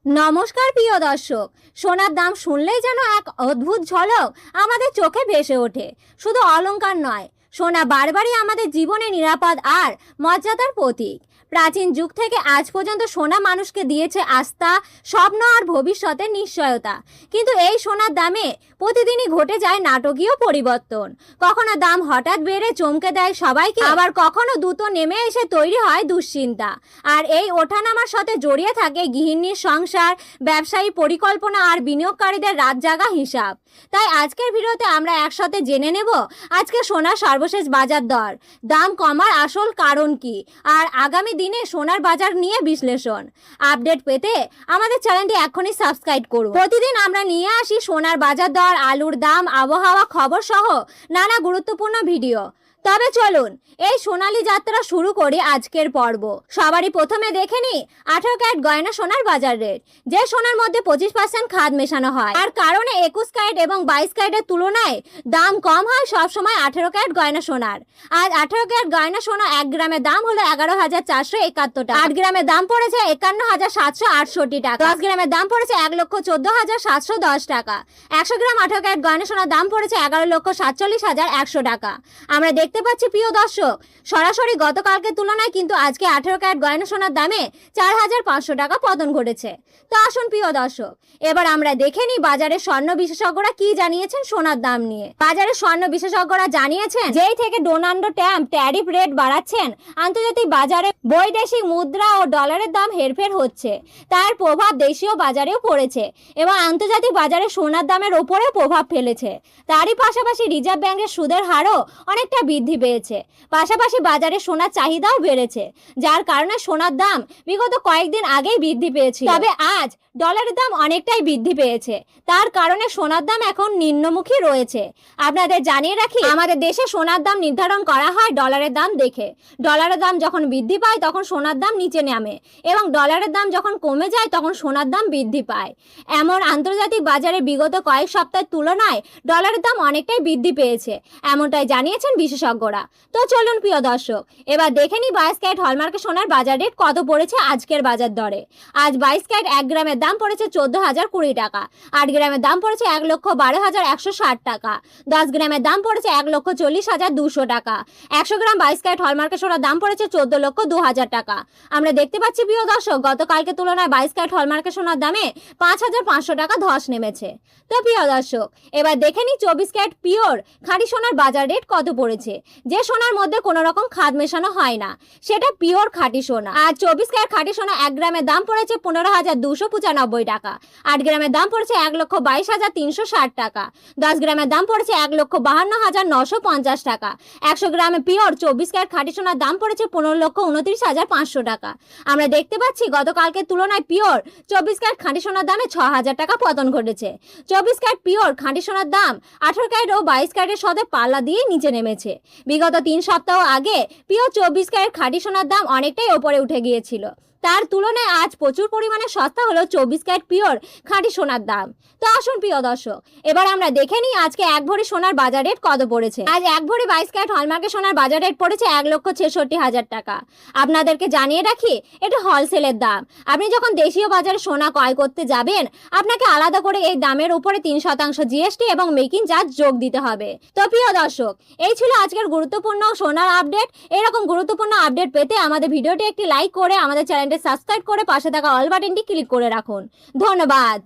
নমস্কার প্রিয় দর্শক। সোনার দাম শুনলেই যেন এক অদ্ভুত ঝলক আমাদের চোখে ভেসে ওঠে। শুধু অলংকার নয়, সোনা বারবারই আমাদের জীবনে নিরাপদ আর মর্যাদার প্রতীক। প্রাচীন যুগ থেকে আজ পর্যন্ত সোনা মানুষকে দিয়েছে আস্থা, স্বপ্ন আর ভবিষ্যতের নিশ্চয়তা। কিন্তু এই সোনার দামে প্রতিদিনই ঘটে যায় নাটকীয় পরিবর্তন। কখনো দাম হঠাৎ বেড়ে চমকে দেয় সবাইকে, আবার কখনো দ্রুত নেমে এসে তৈরি হয় দুশ্চিন্তা। আর এই ওঠানামার সাথে জড়িয়ে থাকে গৃহিণীর সংসার, ব্যবসায়ী পরিকল্পনা আর বিনিয়োগকারীদের রাত জাগা হিসাব। তাই আজকের ভিডিওতে আমরা একসাথে জেনে নেব আজকে সোনার সর্বশেষ বাজার দর, দাম কমার আসল কারণ কি, আর আগামী দিনে সোনার বাজার নিয়ে বিশ্লেষণ। আপডেট পেতে আমাদের চ্যানেলটি এখনই সাবস্ক্রাইব করুন। প্রতিদিন আমরা নিয়ে আসি সোনার বাজার দর, আলুর দাম, আবহাওয়া খবর সহ নানা গুরুত্বপূর্ণ ভিডিও। তবে চলুন এই সোনালী যাত্রা শুরু করি আজকের পর্ব। সবারই প্রথমে দেখে নি 18 ক্যারেট গয়না সোনার বাজার রেট। যে সোনার মধ্যে 25% খাদ মেশানো হয়, আর কারণে 21 ক্যারেট এবং 22 ক্যারেটের তুলনায় দাম কম হয় সবসময় 18 ক্যারেট গয়না সোনার। আজ 18 ক্যারেট গয়না সোনা 1 গ্রামের দাম হলো 11,471 টাকা, 8 গ্রামের দাম পড়েছে 51,768 টাকা, 10 গ্রামের দাম পড়েছে 1,14,710 টাকা, 100 গ্রাম 18 ক্যারেট গয়না সোনার দাম পড়েছে 11,47,100 টাকা। আমরা দেখতে পাচ্ছি প্রিয় দর্শক, সরাসরি গতকালকে তুলনায় কিন্তু আজকে 18 ক্যারেট গয়না সোনার দামে 4,500 টাকা পতন ঘটেছে। তো আসুন প্রিয় দর্শক, এবার আমরা দেখে নিই বাজারে স্বর্ণ বিশেষজ্ঞরা কি জানিয়েছেন সোনার দাম নিয়ে। বাজারে স্বর্ণ বিশেষজ্ঞরা জানিয়েছেন, যেই থেকে ডোনাল্ড ট্রাম্প ট্যারিফ রেট বাড়াচ্ছেন, আন্তর্জাতিক বাজারে বৈদেশিক মুদ্রা ও ডলারের দাম হেরফের হচ্ছে। তার প্রভাব দেশীয় বাজারেও পড়েছে এবং আন্তর্জাতিক বাজারে সোনার দামের ওপরেও প্রভাব ফেলেছে। তারই পাশাপাশি রিজার্ভ ব্যাংকের সুদের হারও অনেকটা বৃদ্ধি পেয়েছে। পাশাপাশি বাজারে সোনার চাহিদাও বেড়েছে, যার কারণে সোনার দাম বিগত কয়েকদিন আগেই বৃদ্ধি পেয়েছিল। তবে আজ ডলারের দাম অনেকটাই বৃদ্ধি পেয়েছে, তার কারণে সোনার দাম এখন নিম্নমুখী রয়েছে। আপনাদের জানিয়ে রাখি, আমাদের দেশে সোনার দাম নির্ধারণ করা হয় ডলারের দাম দেখে। ডলারের দাম যখন বৃদ্ধি পায় তখন সোনার দাম নিচে নামে, এবং ডলারের দাম যখন কমে যায় তখন সোনার দাম বৃদ্ধি পায়। এমন আন্তর্জাতিক বাজারে বিগত কয়েক সপ্তাহের তুলনায় ডলারের দাম অনেকটাই বৃদ্ধি পেয়েছে, এমনটাই জানিয়েছেন বিশেষজ্ঞরা। তো চলুন প্রিয় দর্শক, এবার দেখে নিই 22 ক্যারেট হলমার্কের সোনার বাজার রেট কত পড়েছে আজকের বাজার দরে। আজ 22 ক্যারেট 1 গ্রামের দাম পড়েছে 14,020 টাকা, 8 গ্রামের দাম পড়েছে 1,12,160 টাকা, 10 গ্রামের দাম পড়েছে 1,40,200 টাকা, 100 গ্রাম 22 ক্যারেট হলমার্কের সোনার দাম পড়েছে 14,02,000 টাকা। আমরা দেখতে পাচ্ছি প্রিয় দর্শক, গতকালকে তুলনায় 22 ক্যারেট হলমার্কের সোনার দামে 5,500 টাকা ধস নেমেছে। তো প্রিয় দর্শক, এবার দেখে নিই 24 ক্যারেট পিওর খাঁটি সোনার বাজার রেট কত পড়েছে। যে সোনার মধ্যে কোনো রকম খাদ মেশানো হয় না, সেটা পিওর খাঁটি সোনা। আর 24 ক্যারেট খাঁটি সোনা 1 গ্রামের দাম পড়েছে 15,295 টাকা, 8 গ্রামের দাম পড়েছে 1,22,360 টাকা, 10 গ্রামের দাম পড়েছে 1,52,950 টাকা, 100 গ্রামে পিওর 24 ক্যারেট খাঁটি সোনার দাম পড়েছে 15,29,500 টাকা। আমরা দেখতে পাচ্ছি গতকালকে তুলনায় পিওর 24 ক্যারেট খাঁটি সোনার দামে 6,000 টাকা পতন ঘটেছে। 24 ক্যারেট পিওর খাঁটি সোনার দাম 18 ক্যারেট ও 22 ক্যারেটের সাথে পাল্লা দিয়ে নিচে নেমেছে। বিগত 3 সপ্তাহ আগে পিওর 24 ক্যারেট খাঁটি সোনার দাম অনেকটাই ওপরে উঠে গিয়েছিল। তার তুলনায় আজ প্রচুর পরিমাণে সস্তা হলো 24 ক্যারেট পিওর খাঁটি সোনার দাম। তো আসুন প্রিয় দর্শক, এবার আমরা দেখে নিই আজকে 1 ভরি সোনার বাজার রেট কত পড়েছে। আজ 1 ভরি 22 ক্যারেট হলমার্কের সোনার বাজার রেট পড়েছে 1,66,000 টাকা। আপনাদেরকে জানিয়ে রাখি, এটা হোলসেলের দাম। আপনি যখন দেশীয় বাজারে সোনা ক্রয় করতে যাবেন, আপনাকে আলাদা করে এই দামের উপরে 3% জিএসটি এবং মেকিং চার্জ যোগ দিতে হবে। তো প্রিয় দর্শক, এই ছিল আজকের গুরুত্বপূর্ণ সোনার আপডেট। এরকম গুরুত্বপূর্ণ আপডেট পেতে আমাদের ভিডিওটি একটি লাইক করে আমাদের চ্যানেলটি সাবস্ক্রাইব করে পাশে থাকা অল বাটনটি ক্লিক করে রাখুন। ধন্যবাদ।